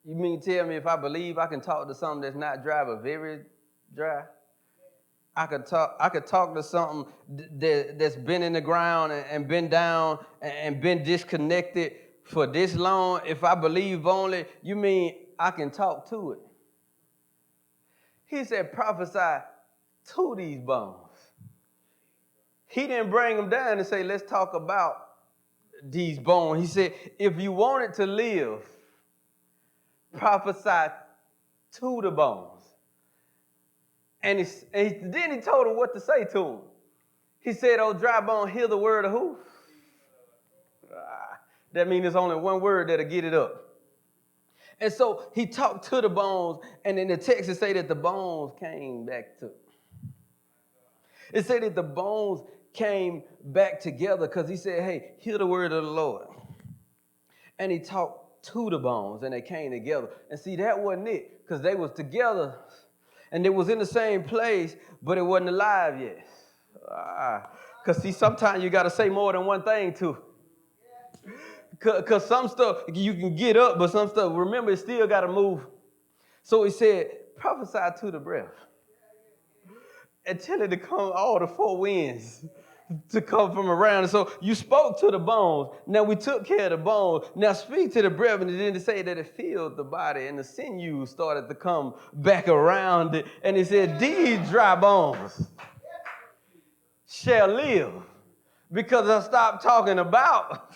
You mean tell me if I believe I can talk to something that's not dry but very dry? I could talk to something that's been in the ground and been down and been disconnected for this long. If I believe only, you mean I can talk to it? He said prophesy to these bones. He didn't bring them down and say, let's talk about these bones. He said, if you want it to live, prophesy to the bones. And then he told him what to say to him. He said, oh, dry bone, hear the word of who? That means there's only one word that'll get it up. And so he talked to the bones, and in the text it say that the bones came back to. It said that the bones came back together because he said, hey, hear the word of the Lord. And he talked to the bones, and they came together. And see, that wasn't it, because they was together, and they was in the same place, but it wasn't alive yet. Because see, sometimes you got to say more than one thing to. Because some stuff, you can get up, but some stuff, remember, it still got to move. So he said, prophesy to the breath. And tell it to come all the four winds to come from around. And so you spoke to the bones. Now we took care of the bones. Now speak to the breath. And then to say that it filled the body and the sinews started to come back around it. And he said, these dry bones shall live. Because I stopped talking about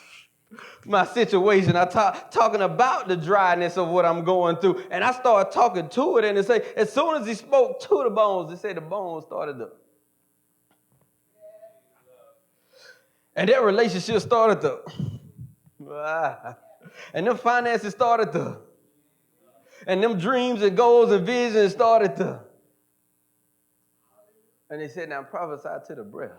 my situation. I talking about the dryness of what I'm going through. And I started talking to it. And it say, as soon as he spoke to the bones, it said the bones started to. And that relationship started to. And them finances started to. And them dreams and goals and visions started to. And he said, now prophesy to the breath.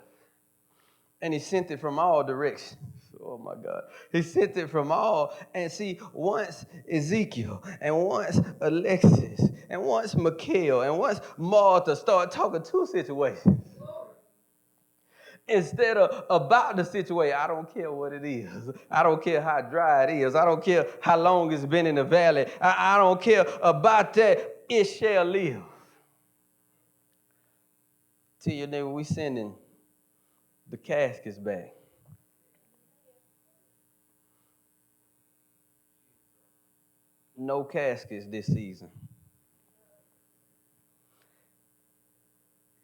And he sent it from all directions. Oh, my God. He sent it from all. And see, once Ezekiel and once Alexis and once Mikhail and once Martha started talking to situations. Instead of about the situation, I don't care what it is. I don't care how dry it is. I don't care how long it's been in the valley. I don't care about that. It shall live. Tell your neighbor, we sending the caskets back. No caskets this season.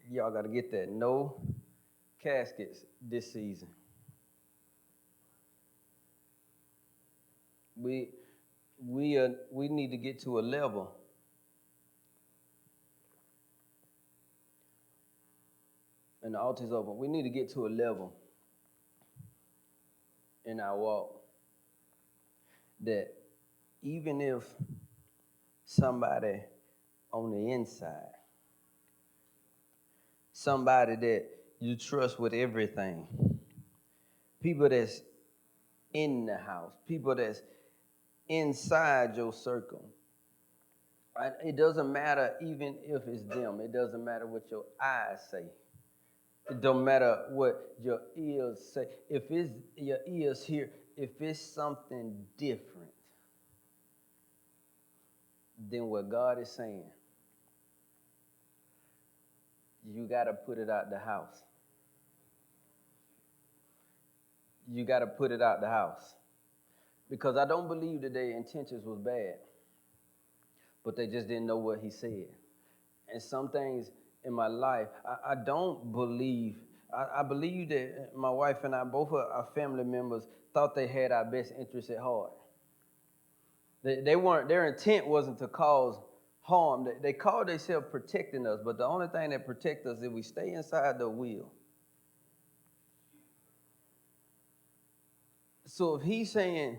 Y'all got to get that. No caskets this season. We need to get to a level and the altar's open. We need to get to a level in our walk that even if somebody on the inside, somebody that you trust with everything. People that's in the house, people that's inside your circle. Right? It doesn't matter even if it's them. It doesn't matter what your eyes say. It don't matter what your ears say. If it's your ears hear, if it's something different than what God is saying, you got to put it out the house. You got to put it out the house. Because I don't believe that their intentions was bad, but they just didn't know what he said. And some things in my life, I don't believe. I believe that my wife and I, both of our family members, thought they had our best interests at heart. They weren't. Their intent wasn't to cause harm. They called themselves protecting us, but the only thing that protects us is we stay inside the will. So if he's saying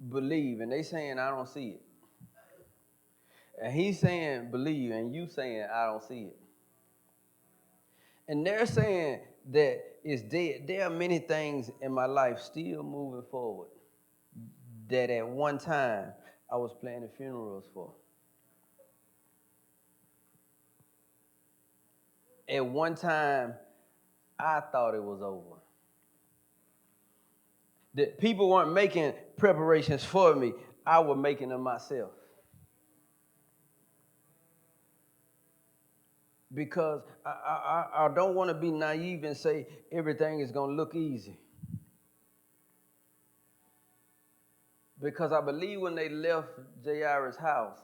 believe and they saying I don't see it, and he's saying believe and you saying I don't see it, and they're saying that it's dead, there are many things in my life still moving forward that at one time I was planning funerals for. At one time I thought it was over. That people weren't making preparations for me, I was making them myself. Because I don't want to be naive and say everything is going to look easy. Because I believe when they left Jairus' house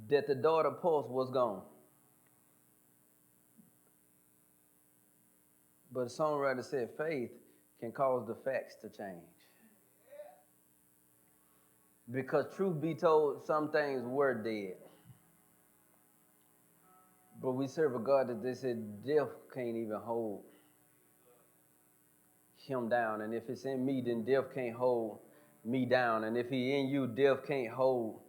that the daughter pulse was gone. But the songwriter said faith can cause the facts to change. Because truth be told, some things were dead. But we serve a God that they said death can't even hold him down. And if it's in me, then death can't hold me down. And if he in you, death can't hold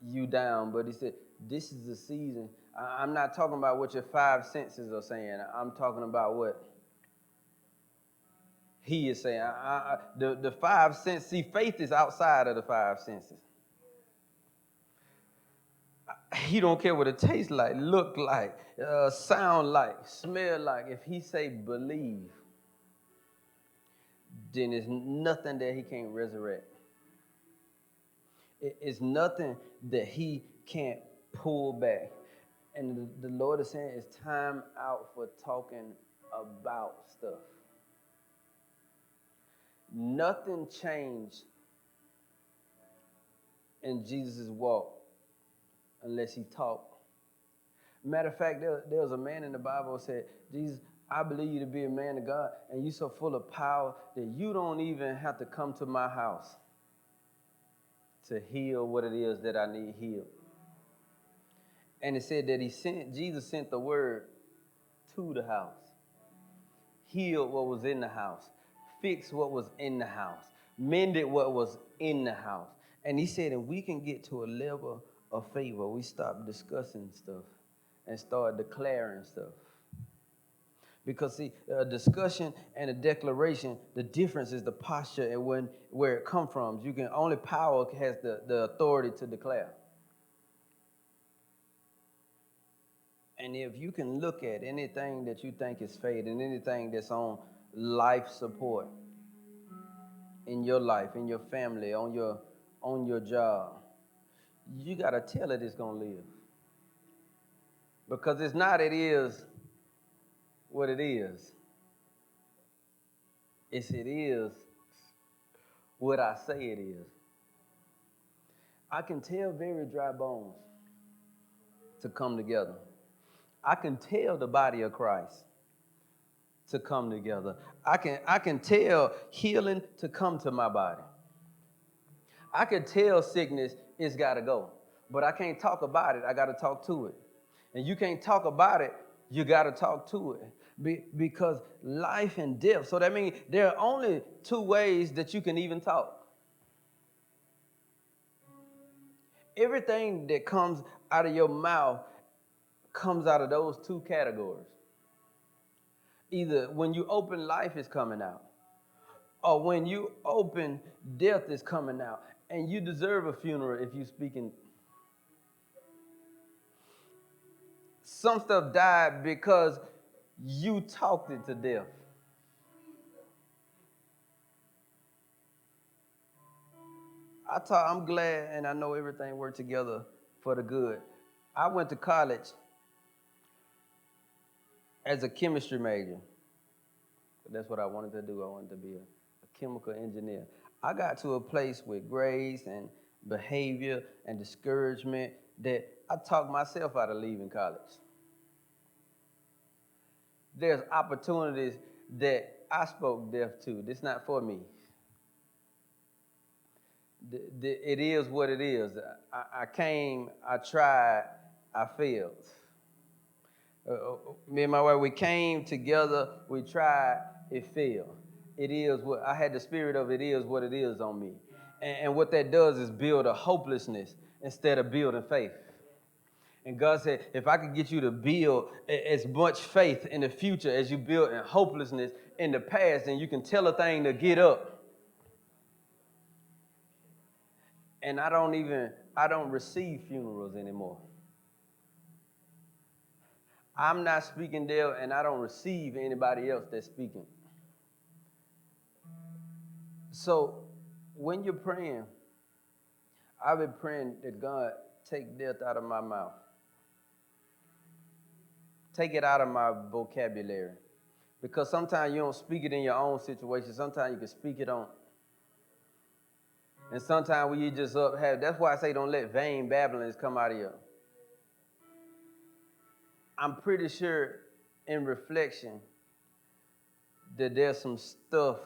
you down. But he said, this is the season. I'm not talking about what your five senses are saying. I'm talking about what he is saying. The five senses, see, faith is outside of the five senses. He don't care what it tastes like, look like, sound like, smell like. If he say believe, then there's nothing that he can't resurrect. It's nothing that he can't pull back. And the Lord is saying it's time out for talking about stuff. Nothing changed in Jesus' walk unless he talked. Matter of fact, there was a man in the Bible who said, Jesus, I believe you to be a man of God, and you're so full of power that you don't even have to come to my house to heal what it is that I need healed. And it said that Jesus sent the word to the house, healed what was in the house, fixed what was in the house, mended what was in the house. And he said, if we can get to a level of faith where we stop discussing stuff and start declaring stuff. Because see, a discussion and a declaration, the difference is the posture and where it comes from. You can only power has the authority to declare. And if you can look at anything that you think is fading, anything that's on life support in your life, in your family, on your job, you got to tell it it's going to live. Because it's not it is what it is. It is what I say it is. I can tell very dry bones to come together. I can tell the body of Christ to come together. I can tell healing to come to my body. I can tell sickness it's got to go. But I can't talk about it. I got to talk to it. And you can't talk about it. You got to talk to it. Because life and death. So that means there are only two ways that you can even talk. Everything that comes out of your mouth comes out of those two categories. Either when you open, life is coming out, or when you open, death is coming out. And you deserve a funeral if you speaking. Some stuff died because you talked it to death. I'm glad, and I know everything worked together for the good. I went to college as a chemistry major. That's what I wanted to do. I wanted to be a chemical engineer. I got to a place with grades and behavior and discouragement that I talked myself out of leaving college. There's opportunities that I spoke death to. This is not for me. It is what it is. I came, I tried, I failed. Me and my wife, we came together, we tried, it failed. It is what, I had the spirit of it is what it is on me. And what that does is build a hopelessness instead of building faith. And God said, if I could get you to build as much faith in the future as you built in hopelessness in the past, then you can tell a thing to get up. And I don't receive funerals anymore. I'm not speaking there, and I don't receive anybody else that's speaking. So when you're praying, I've been praying that God take death out of my mouth. Take it out of my vocabulary. Because sometimes you don't speak it in your own situation. Sometimes you can speak it on. And sometimes when you just that's why I say don't let vain babblings come out of you. I'm pretty sure in reflection that there's some stuff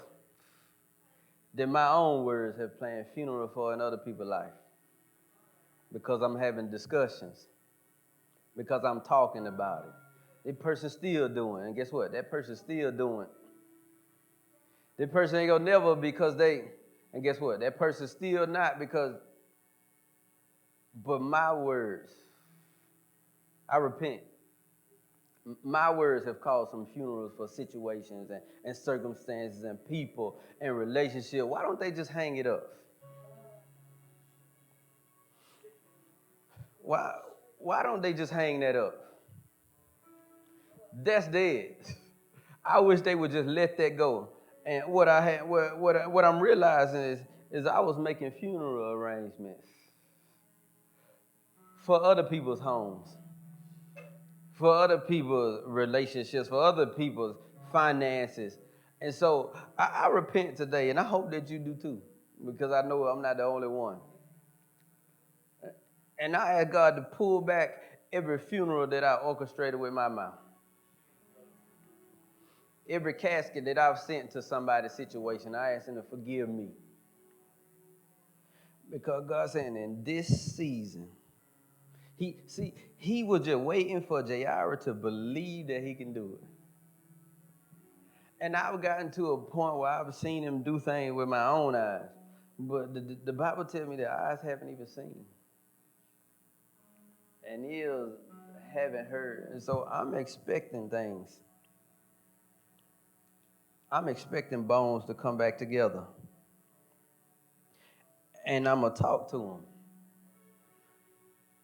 that my own words have planned funeral for in other people's life. Because I'm having discussions. Because I'm talking about it. That person's still doing. And guess what? That person's still doing. That person ain't gonna never because they, and guess what? That person's still not because, but my words, I repent. My words have caused some funerals for situations and circumstances and people and relationships. Why don't they just hang it up? Why don't they just hang that up? That's dead. I wish they would just let that go. And what I'm realizing is I was making funeral arrangements for other people's homes, for other people's relationships, for other people's finances. And so I repent today, and I hope that you do too, because I know I'm not the only one. And I ask God to pull back every funeral that I orchestrated with my mouth. Every casket that I've sent to somebody's situation, I ask him to forgive me. Because God's saying in this season, he was just waiting for Jairus to believe that he can do it. And I've gotten to a point where I've seen him do things with my own eyes. But the Bible tells me that eyes haven't even seen. And ears haven't heard. And so I'm expecting things. I'm expecting bones to come back together. And I'm going to talk to them.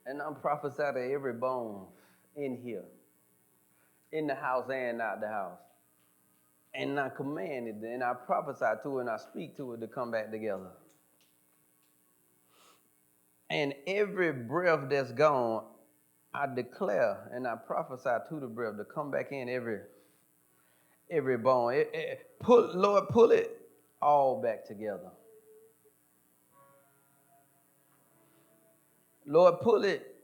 And I'm prophesying to every bone in here, in the house and out the house. And I command it, and I prophesy to it, and I speak to it to come back together. And every breath that's gone, I declare and I prophesy to the breath to come back in every bone. Lord, pull it all back together. Lord, pull it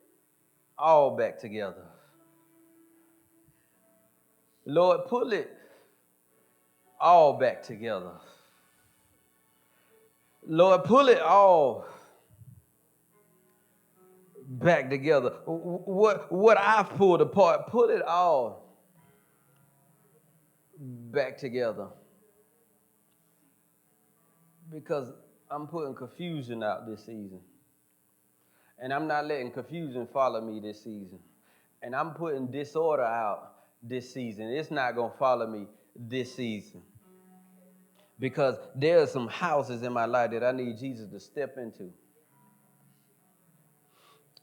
all back together. Lord, pull it all back together. Lord, pull it all back together. What I've pulled apart, pull it all back together. Because I'm putting confusion out this season. And I'm not letting confusion follow me this season. And I'm putting disorder out this season. It's not going to follow me this season. Because there are some houses in my life that I need Jesus to step into.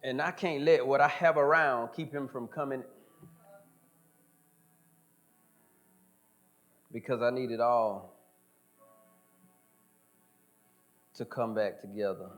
And I can't let what I have around keep him from coming, because I need it all to come back together.